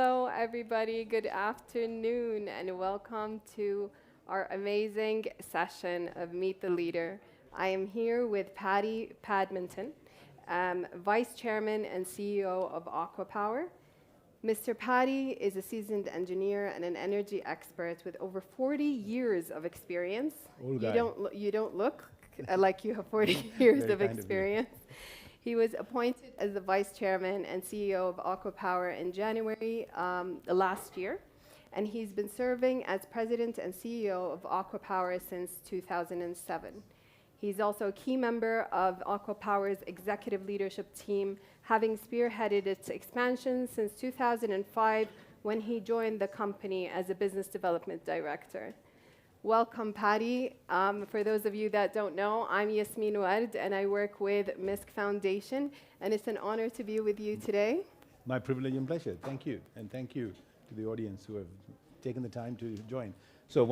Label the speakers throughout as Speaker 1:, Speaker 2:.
Speaker 1: Hello, everybody. Good afternoon, and welcome to our amazing session of Meet the Leader. I am here with Paddy Padmanathan, Vice Chairman and CEO of Aqua Power. Mr. Paddy is a seasoned engineer and an energy expert with over 40 years of experience.
Speaker 2: Old
Speaker 1: You
Speaker 2: guy.
Speaker 1: don't look like you have 40 years
Speaker 2: Very
Speaker 1: of
Speaker 2: kind of you.
Speaker 1: experience. He was appointed as the Vice Chairman and CEO of Aqua Power in January last year, and he's been serving as President and CEO of Aqua Power since 2007. He's also a key member of Aqua Power's executive leadership team, having spearheaded its expansion since 2005 when he joined the company as a business development director. Welcome, Paddy. For those of you that don't know, I'm Yasmin Ward, and I work with MISC Foundation, and it's an honor to be with you today.
Speaker 2: My privilege and pleasure. Thank you. And thank you to the audience who have taken the time to join. So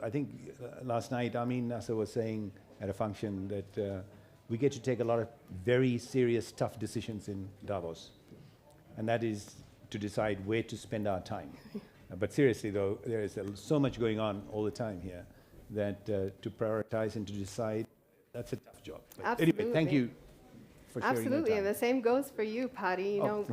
Speaker 2: I think last night, Amin Nasser was saying at a function that we get to take a lot of very serious, tough decisions in Davos. And that is to decide where to spend our time. But seriously, though, there is so much going on all the time here that to prioritize and to decide, that's a tough job. But
Speaker 1: Absolutely.
Speaker 2: anyway, thank you for sharing your
Speaker 1: Absolutely, and
Speaker 2: time.
Speaker 1: the same goes for you, Paddy. You
Speaker 2: Oh.
Speaker 1: know,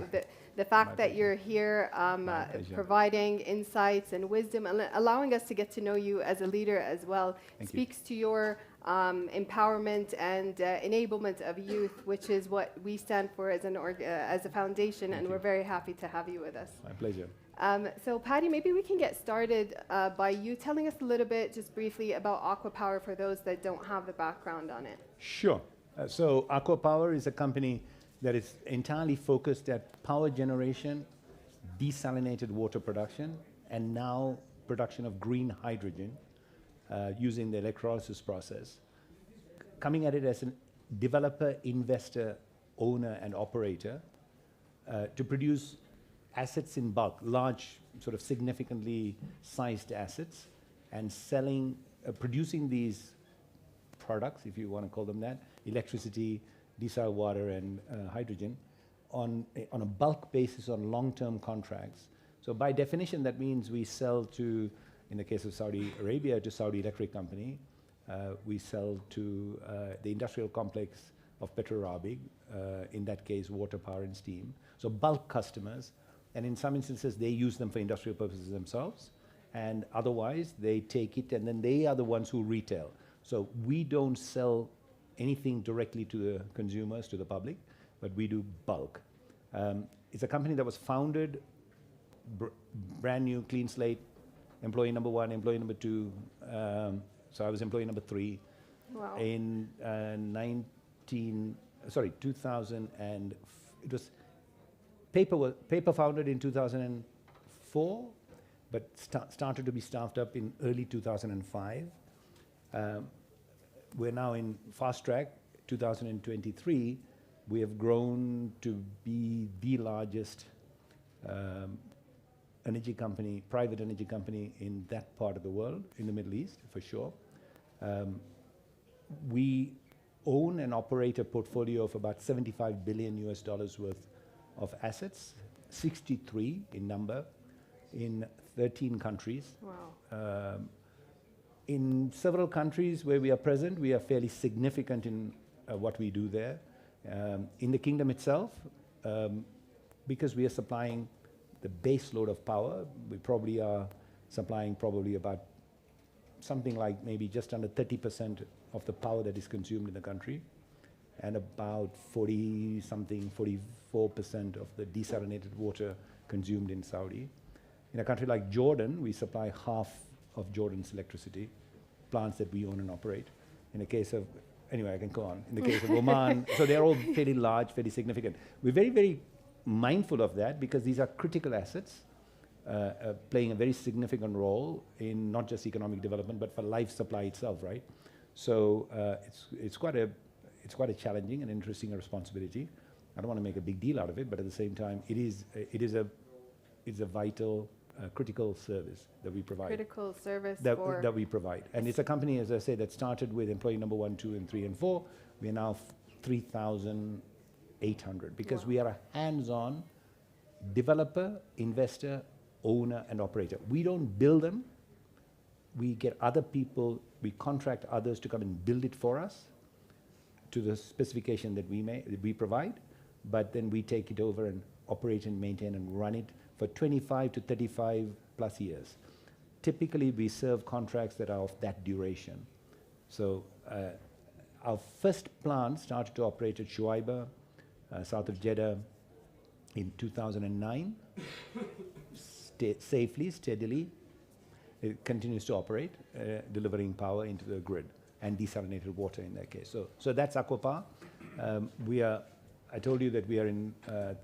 Speaker 1: the fact
Speaker 2: My
Speaker 1: that
Speaker 2: pleasure.
Speaker 1: you're here
Speaker 2: pleasure.
Speaker 1: providing insights and wisdom and allowing us to get to know you as a leader as well
Speaker 2: Thank you.
Speaker 1: speaks to your empowerment and enablement of youth, which is what we stand for as as a foundation, and
Speaker 2: you.
Speaker 1: we're very happy to have you with us.
Speaker 2: My pleasure.
Speaker 1: So, Paddy, maybe we can get started by you telling us a little bit, just briefly, about Aqua Power for those that don't have the background on it.
Speaker 2: Sure. So Aqua Power is a company that is entirely focused at power generation, desalinated water production, and now production of green hydrogen using the electrolysis process. Coming at it as a developer, investor, owner, and operator to produce assets in bulk, large, sort of significantly sized assets, and selling, producing these products, if you want to call them that, electricity, desalinated water, and hydrogen, on a bulk basis on long-term contracts. So by definition, that means we sell to, in the case of Saudi Arabia, to Saudi Electric Company. We sell to the industrial complex of Petro Rabigh, in that case, water, power, and steam. So bulk customers, and in some instances, they use them for industrial purposes themselves, and otherwise, they take it, and then they are the ones who retail. So we don't sell anything directly to the consumers, to the public, but we do bulk. It's a company that was founded, brand new, clean slate, employee number one, employee number two, so I was employee number three.
Speaker 1: Wow.
Speaker 2: In 2000, and it was, paper founded in 2004, but started to be staffed up in early 2005. We're now in fast track, 2023. We have grown to be the largest energy company, private energy company in that part of the world, in the Middle East, for sure. We own and operate a portfolio of about $75 billion worth of assets, 63 in number, in 13 countries.
Speaker 1: Wow.
Speaker 2: In several countries where we are present, we are fairly significant in what we do there. In the kingdom itself, because we are supplying the base load of power, we probably are supplying about something like maybe just under 30% of the power that is consumed in the country, and about 44% of the desalinated water consumed in Saudi. In a country like Jordan, we supply half of Jordan's electricity, plants that we own and operate. In the case of, anyway, I can go on. In the case of Oman, so they're all fairly large, fairly significant. We're very, very mindful of that because these are critical assets playing a very significant role in not just economic development, but for life supply itself, right? So it's quite a challenging and interesting responsibility. I don't want to make a big deal out of it, but at the same time, it's a vital, critical service that we provide.
Speaker 1: Critical service
Speaker 2: That we provide. And it's a company, as I say, that started with employee number 1, 2, and 3, and 4. We are now 3,800 because
Speaker 1: Wow.
Speaker 2: we are a hands-on developer, investor, owner, and operator. We don't build them. We get other people, we contract others to come and build it for us to the specification that we provide, but then we take it over and operate and maintain and run it for 25 to 35 plus years. Typically, we serve contracts that are of that duration. So our first plant started to operate at Shuaibah, south of Jeddah, in 2009, safely, steadily. It continues to operate, delivering power into the grid and desalinated water in that case. So that's Aqua Power. I told you that we are in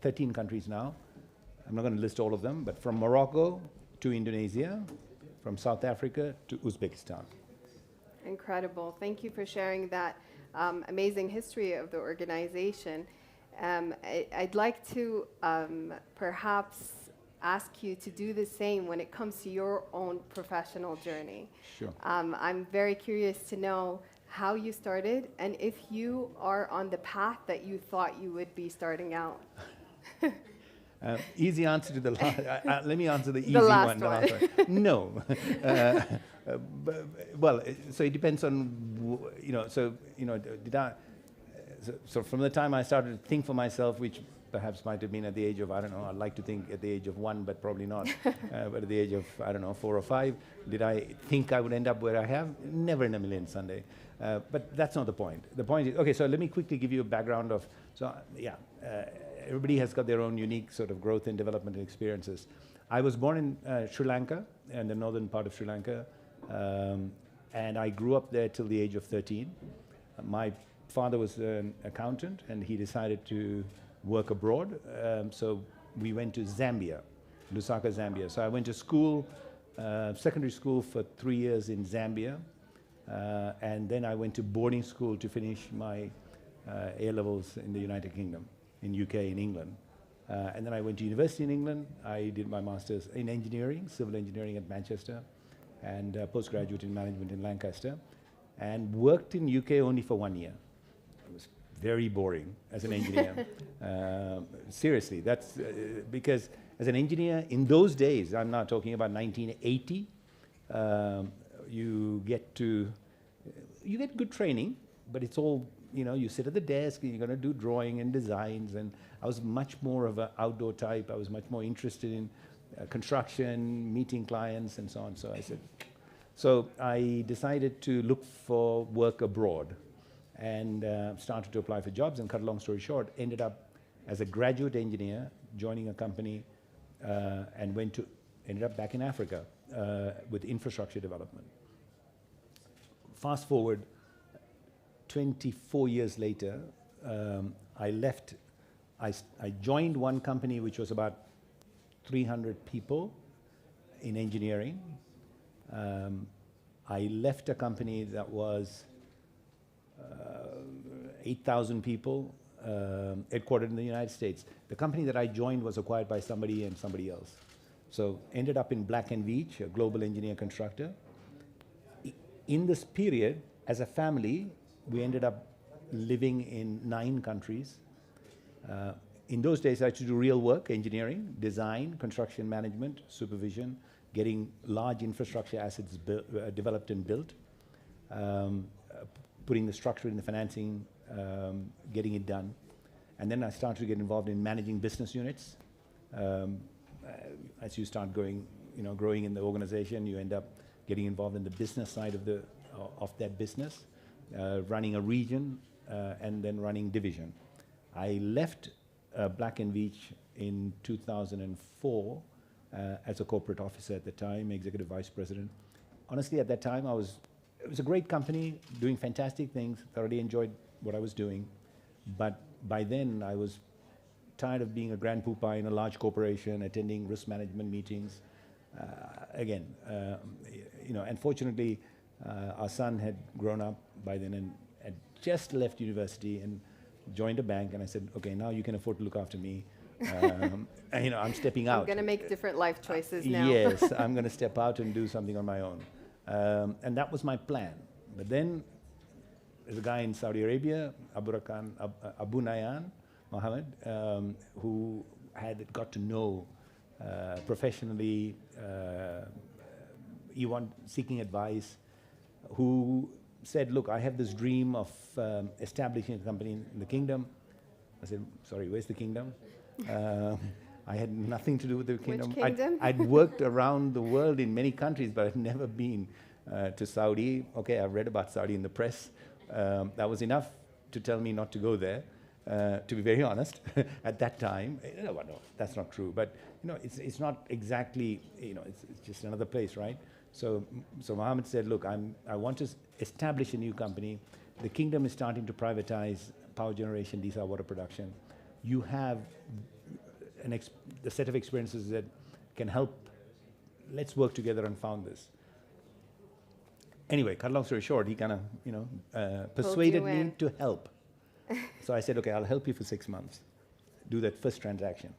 Speaker 2: 13 countries now. I'm not going to list all of them, but from Morocco to Indonesia, from South Africa to Uzbekistan.
Speaker 1: Incredible. Thank you for sharing that amazing history of the organization. I'd like to perhaps ask you to do the same when it comes to your own professional journey.
Speaker 2: Sure.
Speaker 1: I'm very curious to know how you started and if you are on the path that you thought you would be starting out.
Speaker 2: Easy answer to the last. Let me answer the easy
Speaker 1: last
Speaker 2: one. No. Well, so it depends on, did I, so from the time I started to think for myself, which perhaps might have been at the age of, I don't know, I'd like to think at the age of 1, but probably not. But at the age of, I don't know, 4 or 5, did I think I would end up where I have? Never in a million, Sunday. But that's not the point. The point is, okay, so let me quickly give you a background of, everybody has got their own unique sort of growth and development experiences. I was born in Sri Lanka, in the northern part of Sri Lanka, and I grew up there till the age of 13. My father was an accountant, and he decided to work abroad, so we went to Zambia, Lusaka, Zambia. So I went to school, secondary school for 3 years in Zambia, and then I went to boarding school to finish my A-levels in the United Kingdom, in UK, in England. And then I went to university in England. I did my master's in engineering, civil engineering at Manchester, and postgraduate in management in Lancaster, and worked in UK only for 1 year. It was very boring as an engineer. Seriously, that's because as an engineer in those days, I'm now talking about 1980, you get good training, but it's all, you sit at the desk and you're going to do drawing and designs, and I was much more of an outdoor type. I was much more interested in construction, meeting clients, and so on. So I decided to look for work abroad, and started to apply for jobs, and cut a long story short, ended up as a graduate engineer joining a company, and ended up back in Africa with infrastructure development. Fast forward 24 years later, I left. I joined one company which was about 300 people in engineering. I left a company that was 8,000 people, headquartered in the United States. The company that I joined was acquired by somebody and somebody else. So ended up in Black & Veatch, a global engineer constructor. In this period, as a family, we ended up living in 9 countries. In those days, I had to do real work, engineering, design, construction management, supervision, getting large infrastructure assets developed and built, putting the structure in the financing, getting it done. And then I started to get involved in managing business units. As you start growing in the organization, you end up getting involved in the business side of that business, running a region, and then running division. I left Black & Veatch in 2004 as a corporate officer at the time, executive vice president. Honestly, at that time, it was a great company, doing fantastic things, thoroughly enjoyed what I was doing. But by then, I was tired of being a grand poopah in a large corporation, attending risk management meetings. Unfortunately, our son had grown up by then and had just left university and joined a bank, and I said, okay, now you can afford to look after me. I'm stepping out.
Speaker 1: I'm going to make different life choices now.
Speaker 2: Yes, I'm going to step out and do something on my own. And that was my plan. But then there's a guy in Saudi Arabia, Abu Nayan Mohammed, who had got to know professionally, seeking advice, who said, look, I have this dream of establishing a company in the kingdom. I said, sorry, where's the kingdom? I had nothing to do with the kingdom.
Speaker 1: Which kingdom?
Speaker 2: I'd worked around the world in many countries, but I'd never been to Saudi. Okay, I've read about Saudi in the press. That was enough to tell me not to go there, to be very honest, at that time. No, that's not true. But, it's not exactly, it's just another place, right? So Mohammed said, look, I want to establish a new company. The kingdom is starting to privatize power generation, desal water production. You have the set of experiences that can help. Let's work together and found this. Anyway, cut a long story short, he kind of, persuaded me to help. So I said, okay, I'll help you for 6 months. Do that first transaction.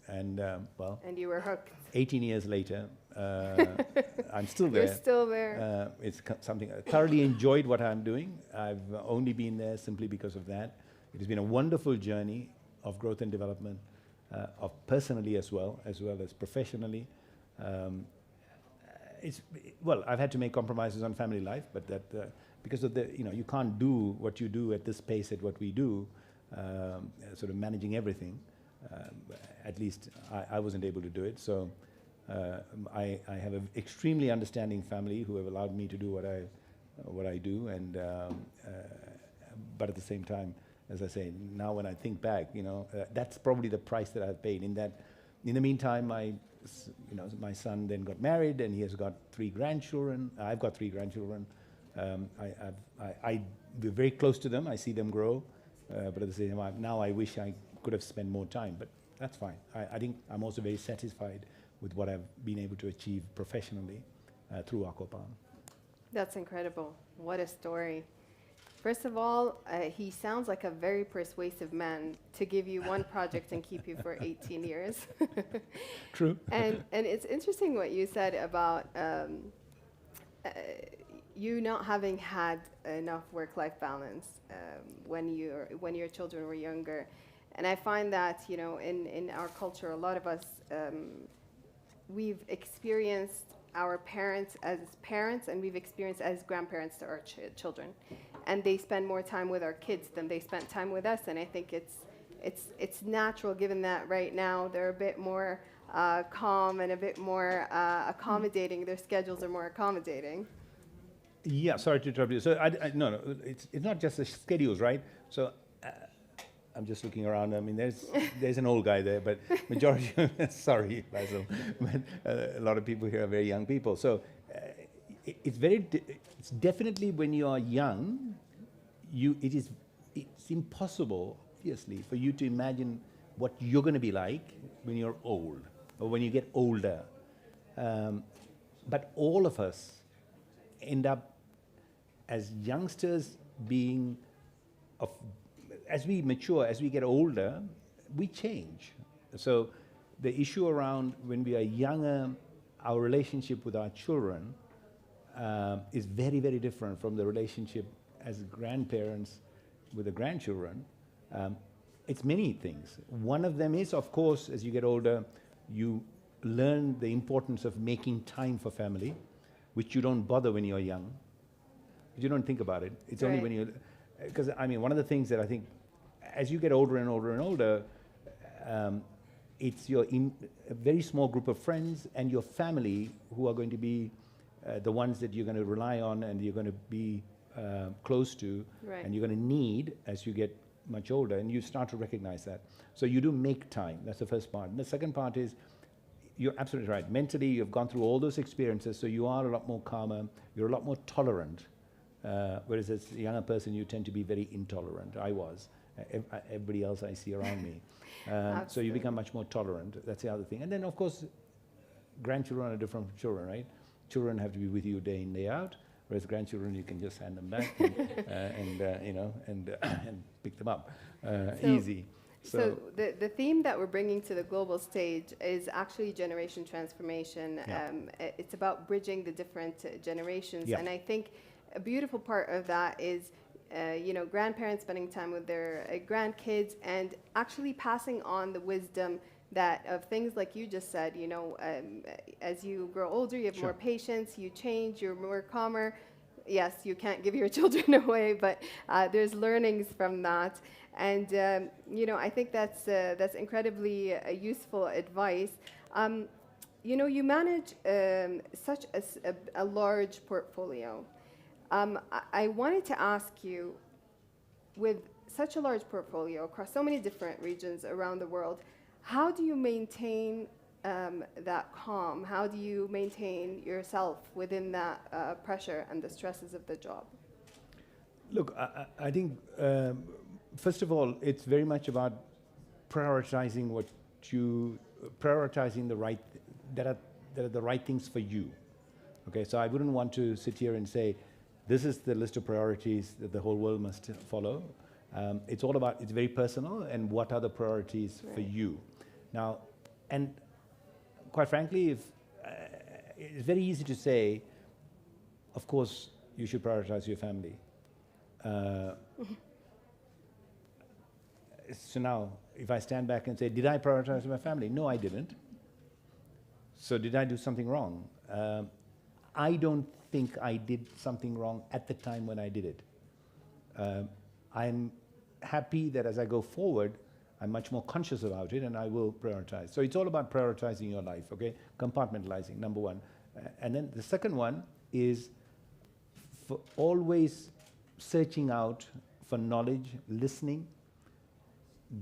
Speaker 2: And,
Speaker 1: And you were hooked.
Speaker 2: 18 years later, I'm still there.
Speaker 1: You're still there.
Speaker 2: It's something I thoroughly enjoyed what I'm doing. I've only been there simply because of that. It has been a wonderful journey of growth and development, of personally as well as professionally. I've had to make compromises on family life, but that because of you can't do what you do at this pace at what we do, sort of managing everything. At least I wasn't able to do it. So I have an extremely understanding family who have allowed me to do what I do, and but at the same time, as I say, now when I think back, that's probably the price that I've paid. In the meantime, my son then got married, and he has got 3 grandchildren. I've got 3 grandchildren. We're very close to them. I see them grow, but at the same time, now I wish I could have spent more time, but that's fine. I think I'm also very satisfied with what I've been able to achieve professionally through Aqua.
Speaker 1: That's incredible. What a story. First of all, he sounds like a very persuasive man to give you one project and keep you for 18 years.
Speaker 2: True.
Speaker 1: And it's interesting what you said about you not having had enough work-life balance when your children were younger. And I find that, in our culture, a lot of us, we've experienced our parents as parents, and we've experienced as grandparents to our children. And they spend more time with our kids than they spent time with us. And I think it's natural, given that right now they're a bit more calm and a bit more accommodating. Their schedules are more accommodating.
Speaker 2: Yeah, sorry to interrupt you. So no, it's not just the schedules, right? So I'm just looking around. I mean, there's an old guy there, but majority. Sorry, Basil, but a lot of people here are very young people. So it's definitely when you are young, it's impossible, obviously, for you to imagine what you're going to be like when you're old or when you get older. But all of us end up as youngsters being as we mature, as we get older, we change. So the issue around when we are younger, our relationship with our children is very, very different from the relationship as grandparents with the grandchildren. It's many things. One of them is, of course, as you get older, you learn the importance of making time for family, which you don't bother when you're young. You don't think about it. It's only when you... Because, I mean, one of the things that I think, as you get older and older and older, it's a very small group of friends and your family who are going to be the ones that you're going to rely on and you're going to be close to, and you're going to need as you get much older, and you start to recognize that. So you do make time. That's the first part. And the second part is, you're absolutely right. Mentally, you've gone through all those experiences, so you are a lot more calmer. You're a lot more tolerant. Whereas as a younger person, you tend to be very intolerant. I was. Everybody else I see around me. So you become much more tolerant. That's the other thing. And then, of course, grandchildren are different from children, right? Children have to be with you day in, day out, whereas grandchildren, you can just hand them back and pick them up easy.
Speaker 1: So the theme that we're bringing to the global stage is actually generation transformation.
Speaker 2: Yeah.
Speaker 1: It's about bridging the different generations.
Speaker 2: Yeah.
Speaker 1: And I think a beautiful part of that is, grandparents spending time with their grandkids and actually passing on the wisdom that of things like you just said, you know, as you grow older, you have more patience, you change, you're more calmer. Yes, you can't give your children away, but there's learnings from that. And, you know, I think that's incredibly useful advice. You know, you manage such a large portfolio. I wanted to ask you, with such a large portfolio across so many different regions around the world, how do you maintain that calm? How do you maintain yourself within that pressure and the stresses of the job?
Speaker 2: Look, I think, first of all, it's very much about prioritizing prioritizing the right, that are the right things for you. Okay, so I wouldn't want to sit here and say, this is the list of priorities that the whole world must follow. It's all about, it's very personal, and what are the priorities for you. Now, and quite frankly, if it's very easy to say, of course, you should prioritize your family. So now, if I stand back and say, did I prioritize my family? No, I didn't. So did I do something wrong? I don't think I did something wrong at the time when I did it. I'm happy that as I go forward, I'm much more conscious about it, and I will prioritize. So it's all about prioritizing your life, okay? Compartmentalizing, number one. And then the second one is for always searching out for knowledge, listening,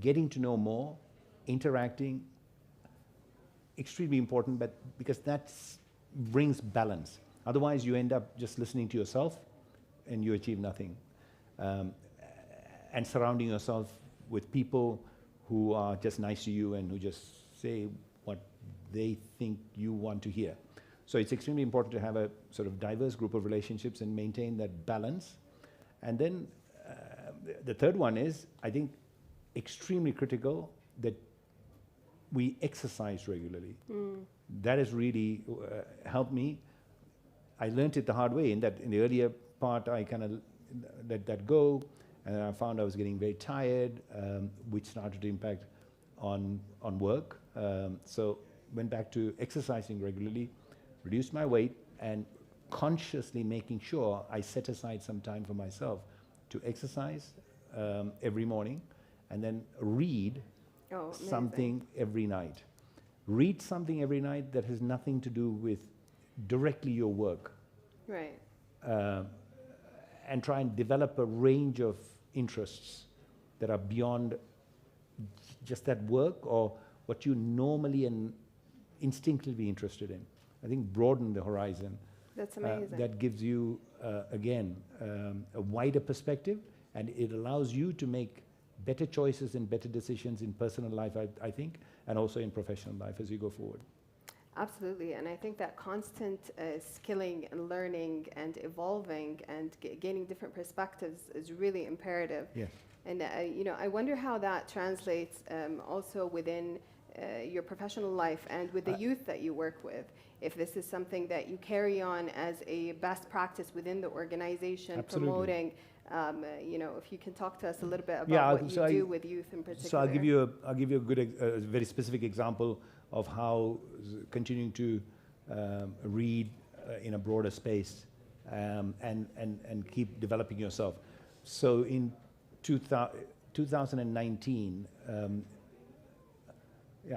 Speaker 2: getting to know more, interacting. Extremely important, but because that brings balance. Otherwise, you end up just listening to yourself, and you achieve nothing. And surrounding yourself with people who are just nice to you and who just say what they think you want to hear. So it's extremely important to have a sort of diverse group of relationships and maintain that balance. And then the third one is, I think, extremely critical that we exercise regularly. That has really helped me. I learned it the hard way, in that in the earlier part I kind of let that go, and I found I was getting very tired, which started to impact on work. So went back to exercising regularly, reduced my weight, and consciously making sure I set aside some time for myself to exercise every morning, and then read something every night. Read something every night that has nothing to do with directly your work.
Speaker 1: Right.
Speaker 2: And try and develop a range of interests that are beyond just that work or what you normally and instinctively interested in. I think broaden the horizon.
Speaker 1: That's amazing.
Speaker 2: That gives you, again, a wider perspective, and it allows you to make better choices and better decisions in personal life, I think, and also in professional life as you go forward.
Speaker 1: Absolutely, and I think that constant skilling and learning and evolving and gaining different perspectives is really imperative.
Speaker 2: Yes.
Speaker 1: And you know, I wonder how that translates also within your professional life and with the youth that you work with. If this is something that you carry on as a best practice within the organization,
Speaker 2: Absolutely.
Speaker 1: promoting. You know, if you can talk to us a little bit about what you do with youth in particular.
Speaker 2: So I'll give you a good, very specific example of how continuing to read in a broader space and keep developing yourself. So in 2019,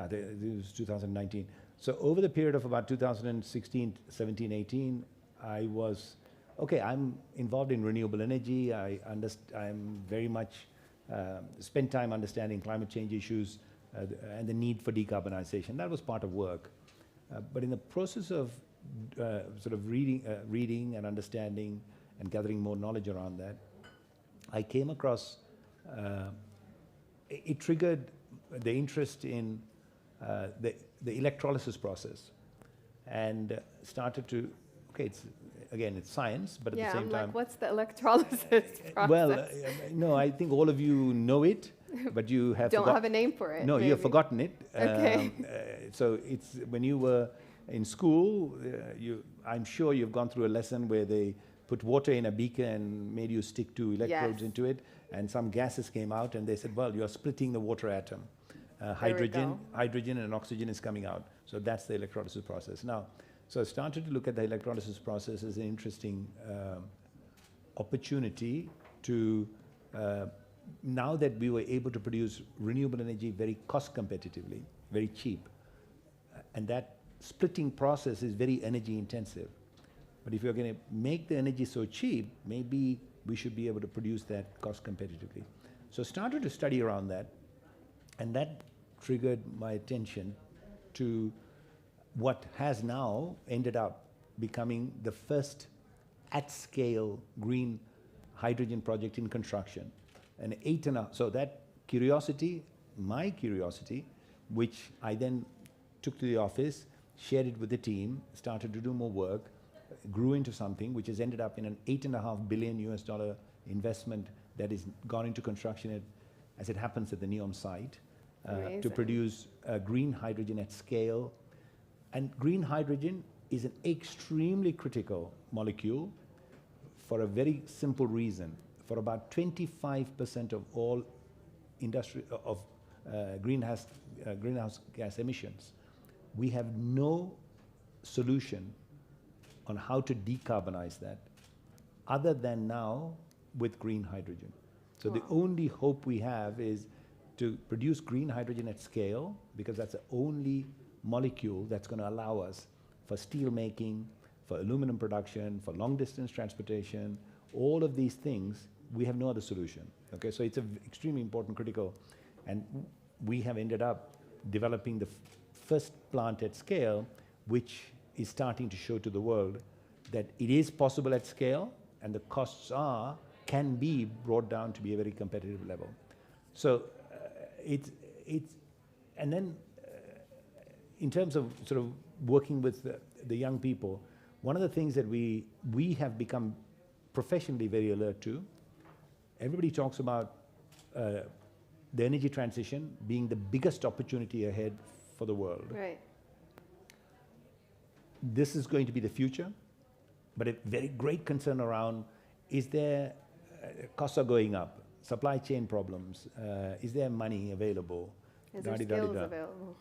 Speaker 2: this was 2019. So over the period of about 2016, 17, 18, I was, okay, I'm involved in renewable energy. I'm very much spent time understanding climate change issues and the need for decarbonization. That was part of work. But in the process of sort of reading and understanding and gathering more knowledge around that, I came across, it triggered the interest in the electrolysis process, and started to, okay, it's science, but at the same time...
Speaker 1: like, what's the electrolysis process?
Speaker 2: Well, no, I think all of you know it, but you have
Speaker 1: don't have a name for it.
Speaker 2: No,
Speaker 1: maybe.
Speaker 2: you have forgotten it.
Speaker 1: Okay.
Speaker 2: So it's when you were in school, I'm sure you've gone through a lesson where they put water in a beaker and made you stick two electrodes into it, and some gases came out, and they said, well, you're splitting the water atom. hydrogen and oxygen is coming out. So that's the electrolysis process. Now, so I started to look at the electrolysis process as an interesting opportunity to, now that we were able to produce renewable energy very cost competitively, very cheap, and that splitting process is very energy intensive. But if you're going to make the energy so cheap, maybe we should be able to produce that cost competitively. So I started to study around that, and that triggered my attention to what has now ended up becoming the first at-scale green hydrogen project in construction. So that curiosity, my curiosity, which I then took to the office, shared it with the team, started to do more work, grew into something which has ended up in an $8.5 billion investment that is gone into construction as it happens at the NEOM site to produce green hydrogen at scale. And green hydrogen is an extremely critical molecule for a very simple reason. For about 25% of all greenhouse gas emissions, we have no solution on how to decarbonize that other than now with green hydrogen. So the only hope we have is to produce green hydrogen at scale, because that's the only molecule that's going to allow us for steel making, for aluminum production, for long distance transportation, all of these things. We have no other solution. Okay, so it's an extremely important, critical, and we have ended up developing the first plant at scale, which is starting to show to the world that it is possible at scale, and the costs can be brought down to be a very competitive level. So and then in terms of sort of working with the young people, one of the things that we have become professionally very alert to, everybody talks about the energy transition being the biggest opportunity ahead for the world.
Speaker 1: Right.
Speaker 2: This is going to be the future, but a very great concern around, is there, costs are going up, supply chain problems, is there money available?
Speaker 1: Is there skills available?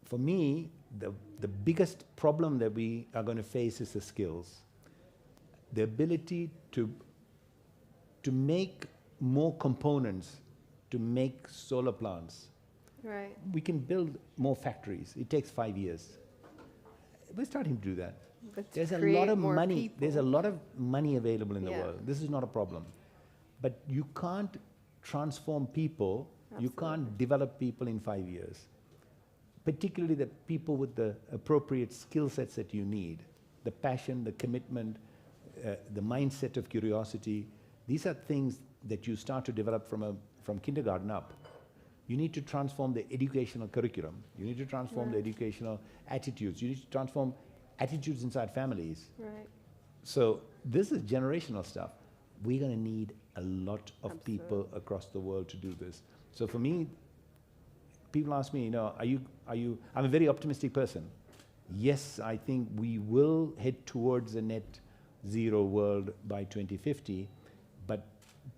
Speaker 2: For me, the biggest problem that we are going to face is the skills. The ability to make more components, to make solar plants.
Speaker 1: Right.
Speaker 2: We can build more factories. It takes 5 years. We're starting to do that. There's a lot of money.
Speaker 1: People.
Speaker 2: There's a lot of money available in the world. This is not a problem. But you can't transform people. Absolutely. You can't develop people in 5 years. Particularly the people with the appropriate skill sets that you need. The passion, the commitment, the mindset of curiosity. These are things that you start to develop from kindergarten up. You need to transform the educational curriculum. You need to transform the educational attitudes. You need to transform attitudes inside families.
Speaker 1: Right.
Speaker 2: So this is generational stuff. We're going to need a lot of people across the world to do this. So for me, people ask me, are you, I'm a very optimistic person. Yes, I think we will head towards a net zero world by 2050, but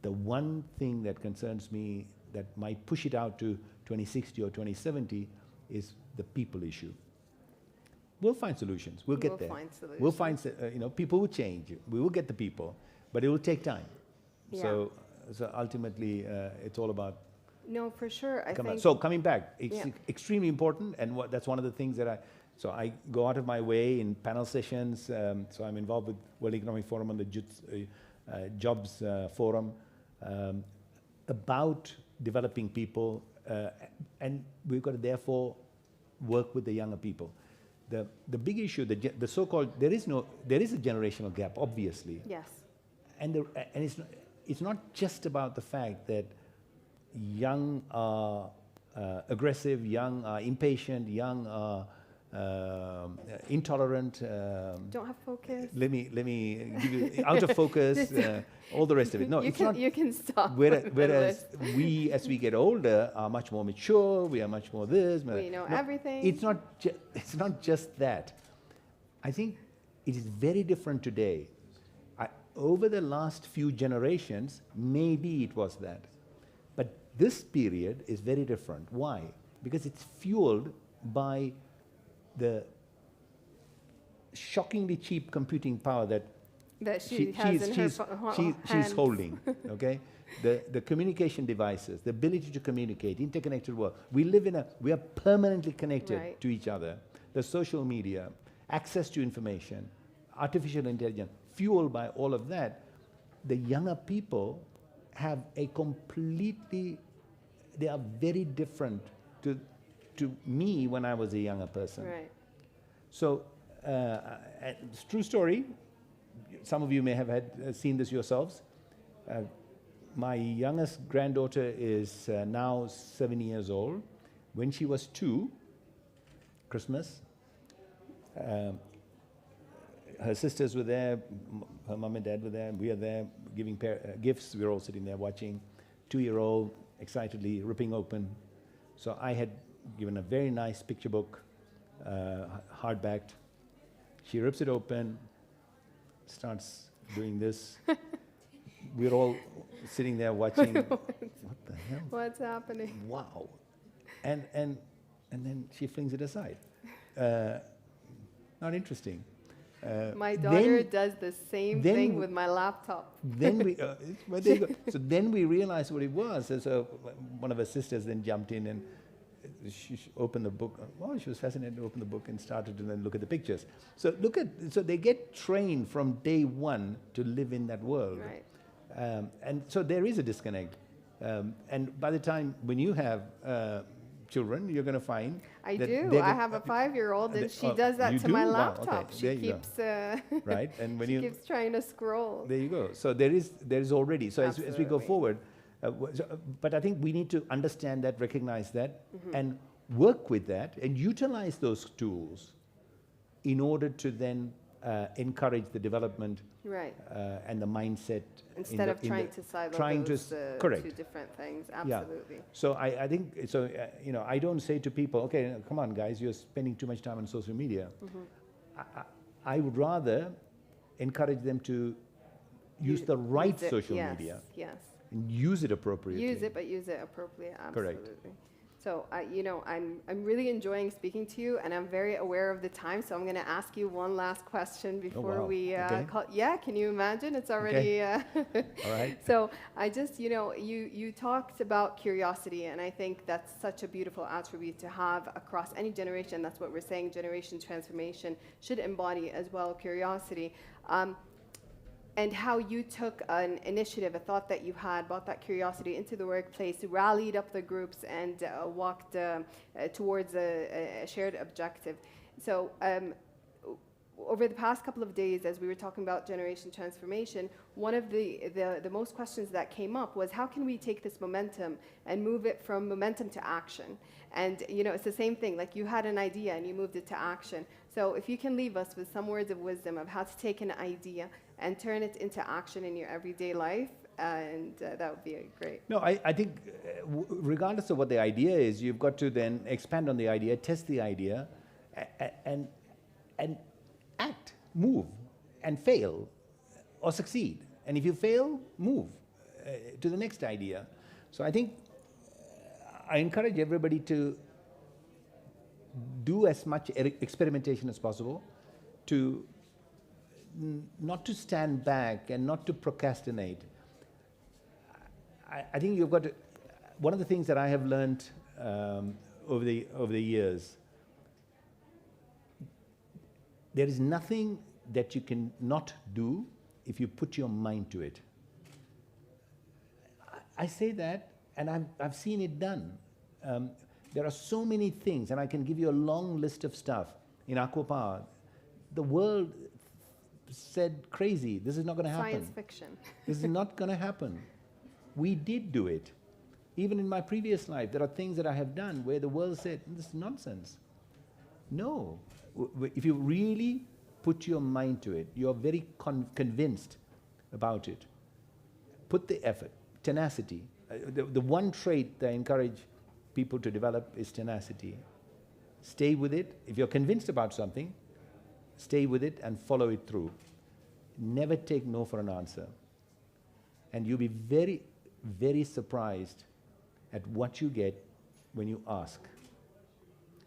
Speaker 2: the one thing that concerns me that might push it out to 2060 or 2070 is the people issue. We'll find solutions. We'll get there. We'll find, people will change. We will get the people, but it will take time. Yeah. So ultimately, it's all about.
Speaker 1: No, for sure. I think.
Speaker 2: So coming back, it's extremely important, and that's one of the things that I go out of my way in panel sessions. So I'm involved with World Economic Forum on the Jobs Forum about developing people, and we've got to therefore work with the younger people. The big issue, the so-called, there is a generational gap, obviously.
Speaker 1: Yes.
Speaker 2: And it's not just about the fact that young are aggressive, young are impatient, young are intolerant.
Speaker 1: Don't have focus.
Speaker 2: Let me give you out of focus. All the rest of it. No, it's not.
Speaker 1: You can stop.
Speaker 2: Whereas we, as we get older, are much more mature. We are much more this.
Speaker 1: We know everything.
Speaker 2: It's not just that. I think it is very different today. Over the last few generations, maybe it was that, but This period is very different. Why? Because it's fueled by the shockingly cheap computing power that
Speaker 1: she has in her
Speaker 2: she's
Speaker 1: hands.
Speaker 2: holding, okay? The communication devices, the ability to communicate, interconnected world. We are permanently connected
Speaker 1: Right.
Speaker 2: to each other. The social media, access to information, artificial intelligence, fueled by all of that. The younger people have a completely, they are very different to me when I was a younger person.
Speaker 1: Right.
Speaker 2: So, it's true story. Some of you may have seen this yourselves. My youngest granddaughter is now 7 years old. When she was 2, Christmas, her sisters were there, her mom and dad were there, we are there giving gifts. We were all sitting there watching. 2-year-old excitedly ripping open. So I had given a very nice picture book, hardbacked. She rips it open, starts doing this. We're all sitting there watching. What the hell?
Speaker 1: What's happening?
Speaker 2: Wow. And then she flings it aside. Not interesting.
Speaker 1: My daughter does the same thing with my laptop.
Speaker 2: Then we, well, there you go. So then we realized what it was. So one of her sisters then jumped in and she opened the book. Oh, she was fascinated to open the book and started to then look at the pictures. So so they get trained from day one to live in that world.
Speaker 1: Right.
Speaker 2: And so there is a disconnect. And by the time when you have children, you're going to find
Speaker 1: I
Speaker 2: that
Speaker 1: do.
Speaker 2: they're
Speaker 1: I
Speaker 2: go-
Speaker 1: have a 5-year-old, and she
Speaker 2: oh,
Speaker 1: does that
Speaker 2: you
Speaker 1: to
Speaker 2: do?
Speaker 1: my
Speaker 2: Wow,
Speaker 1: laptop.
Speaker 2: okay, there
Speaker 1: She
Speaker 2: you go.
Speaker 1: keeps
Speaker 2: right. And when
Speaker 1: she
Speaker 2: you
Speaker 1: keeps trying to scroll.
Speaker 2: there you go. So there is already. So as we go
Speaker 1: Absolutely.
Speaker 2: forward, but I think we need to understand that, recognize that, and work with that, and utilize those tools in order to then encourage the development
Speaker 1: Right.
Speaker 2: and the mindset.
Speaker 1: Instead of trying to silo those
Speaker 2: correct.
Speaker 1: two different things.
Speaker 2: Yeah.
Speaker 1: Absolutely.
Speaker 2: So I think, so, I don't say to people, okay, come on, guys, you're spending too much time on social media. I would rather encourage them to use the right
Speaker 1: Use it,
Speaker 2: social
Speaker 1: yes,
Speaker 2: media
Speaker 1: Yes.
Speaker 2: and use it appropriately.
Speaker 1: Use it, but use it appropriately.
Speaker 2: Correct.
Speaker 1: Absolutely. So, I'm really enjoying speaking to you, and I'm very aware of the time. So I'm going to ask you one last question before
Speaker 2: wow.
Speaker 1: we
Speaker 2: Okay.
Speaker 1: call. Yeah, can you imagine? It's already.
Speaker 2: All right.
Speaker 1: So I just, you talked about curiosity, and I think that's such a beautiful attribute to have across any generation. That's what we're saying. Generation transformation should embody as well curiosity. And how you took an initiative, a thought that you had, brought that curiosity into the workplace, rallied up the groups, and walked towards a shared objective. So over the past couple of days, as we were talking about generation transformation, one of the most questions that came up was, how can we take this momentum and move it from momentum to action? And it's the same thing, like you had an idea and you moved it to action. So if you can leave us with some words of wisdom of how to take an idea and turn it into action in your everyday life, and that would be great.
Speaker 2: No, I think regardless of what the idea is, you've got to then expand on the idea, test the idea, and act, move, and fail, or succeed. And if you fail, move to the next idea. So I think I encourage everybody to do as much experimentation as possible, to not to stand back and not to procrastinate. I think you've got to, one of the things that I have learned over the years, there is nothing that you can not do if you put your mind to it. I say that, and I've seen it done. There are so many things, and I can give you a long list of stuff. In Aqua Power, the world said, crazy, this is not going to happen.
Speaker 1: Science fiction.
Speaker 2: This is not going to happen. We did do it. Even in my previous life, there are things that I have done where the world said, this is nonsense. No. If you really put your mind to it, you're very convinced about it, put the effort, tenacity. The one trait that I encourage people to develop is tenacity. Stay with it. If you're convinced about something, stay with it and follow it through. Never take no for an answer. And you'll be very, very surprised at what you get when you ask.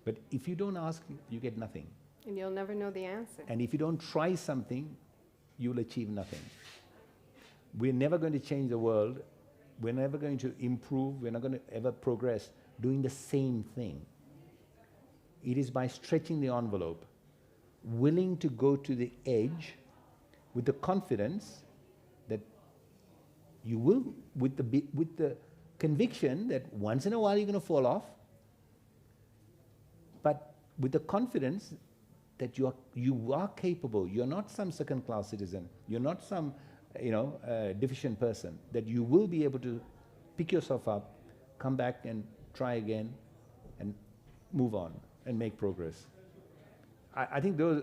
Speaker 2: But if you don't ask, you get nothing.
Speaker 1: And you'll never know the answer.
Speaker 2: And if you don't try something, you'll achieve nothing. We're never going to change the world. We're never going to improve. We're not going to ever progress doing the same thing. It is by stretching the envelope, willing to go to the edge with the confidence that you will, with the conviction that once in a while you're going to fall off, but with the confidence that you are capable. You're not some second-class citizen. You're not some deficient person, that you will be able to pick yourself up, come back and try again, and move on and make progress. I think those,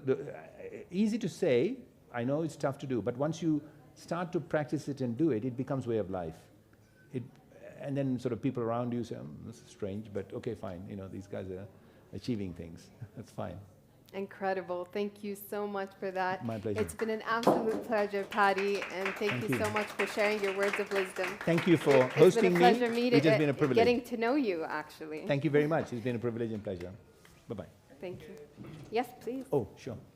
Speaker 2: easy to say, I know it's tough to do, but once you start to practice it and do it, it becomes way of life. And then sort of people around you say, this is strange, but okay, fine, these guys are achieving things. That's fine.
Speaker 1: Incredible. Thank you so much for that.
Speaker 2: My pleasure.
Speaker 1: It's been an absolute pleasure, Paddy, and thank you so much for sharing your words of wisdom.
Speaker 2: Thank you for hosting me.
Speaker 1: It's been a pleasure
Speaker 2: It has been a privilege.
Speaker 1: getting to know you, actually.
Speaker 2: Thank you very much. It's been a privilege and pleasure. Bye-bye.
Speaker 1: Thank you. Yes, please.
Speaker 2: Oh, sure.